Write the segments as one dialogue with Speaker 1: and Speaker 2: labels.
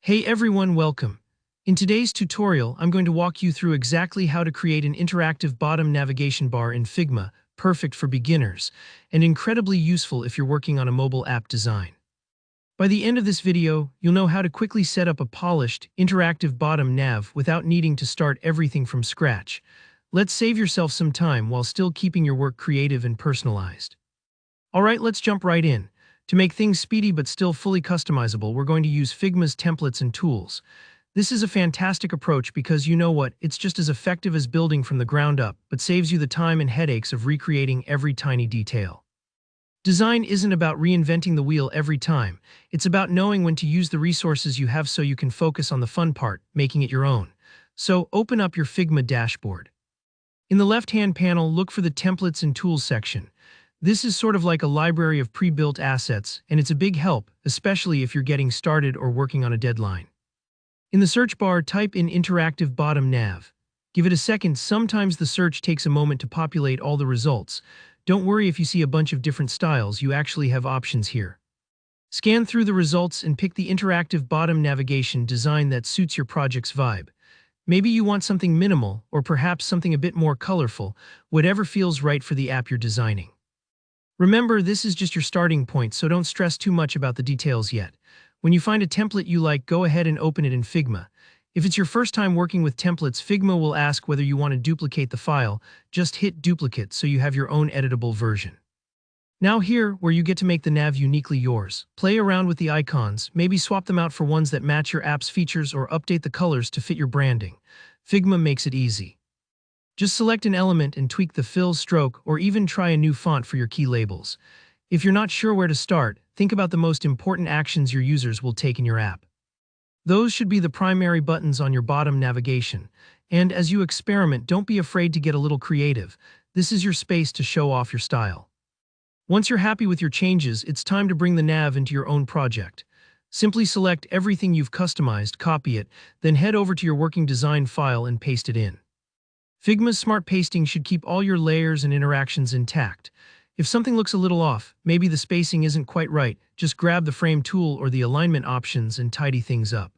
Speaker 1: Hey everyone, welcome. In today's tutorial, I'm going to walk you through exactly how to create an interactive bottom navigation bar in Figma, perfect for beginners, and incredibly useful if you're working on a mobile app design. By the end of this video, you'll know how to quickly set up a polished, interactive bottom nav without needing to start everything from scratch. Let's save yourself some time while still keeping your work creative and personalized. Alright, let's jump right in. To make things speedy but still fully customizable, we're going to use Figma's templates and tools. This is a fantastic approach because you know what, it's just as effective as building from the ground up, but saves you the time and headaches of recreating every tiny detail. Design isn't about reinventing the wheel every time, it's about knowing when to use the resources you have so you can focus on the fun part, making it your own. So open up your Figma dashboard. In the left-hand panel, look for the Templates and Tools section. This is sort of like a library of pre-built assets, and it's a big help, especially if you're getting started or working on a deadline. In the search bar, type in Interactive Bottom Nav. Give it a second, sometimes the search takes a moment to populate all the results. Don't worry if you see a bunch of different styles, you actually have options here. Scan through the results and pick the interactive bottom navigation design that suits your project's vibe. Maybe you want something minimal, or perhaps something a bit more colorful, whatever feels right for the app you're designing. Remember, this is just your starting point, so don't stress too much about the details yet. When you find a template you like, go ahead and open it in Figma. If it's your first time working with templates, Figma will ask whether you want to duplicate the file. Just hit duplicate so you have your own editable version. Now here, where you get to make the nav uniquely yours. Play around with the icons, maybe swap them out for ones that match your app's features or update the colors to fit your branding. Figma makes it easy. Just select an element and tweak the fill, stroke, or even try a new font for your key labels. If you're not sure where to start, think about the most important actions your users will take in your app. Those should be the primary buttons on your bottom navigation. And as you experiment, don't be afraid to get a little creative. This is your space to show off your style. Once you're happy with your changes, it's time to bring the nav into your own project. Simply select everything you've customized, copy it, then head over to your working design file and paste it in. Figma's smart pasting should keep all your layers and interactions intact. If something looks a little off, maybe the spacing isn't quite right, just grab the frame tool or the alignment options and tidy things up.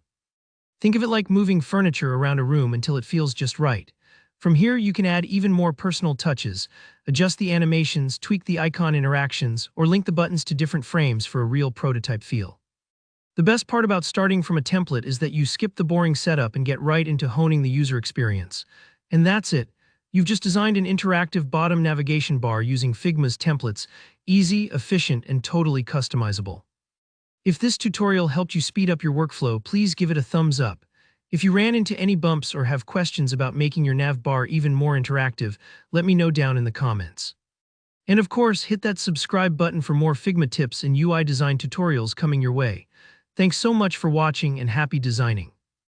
Speaker 1: Think of it like moving furniture around a room until it feels just right. From here, you can add even more personal touches, adjust the animations, tweak the icon interactions, or link the buttons to different frames for a real prototype feel. The best part about starting from a template is that you skip the boring setup and get right into honing the user experience. And that's it. You've just designed an interactive bottom navigation bar using Figma's templates, easy, efficient, and totally customizable. If this tutorial helped you speed up your workflow, please give it a thumbs up. If you ran into any bumps or have questions about making your nav bar even more interactive, let me know down in the comments. And of course, hit that subscribe button for more Figma tips and UI design tutorials coming your way. Thanks so much for watching and happy designing.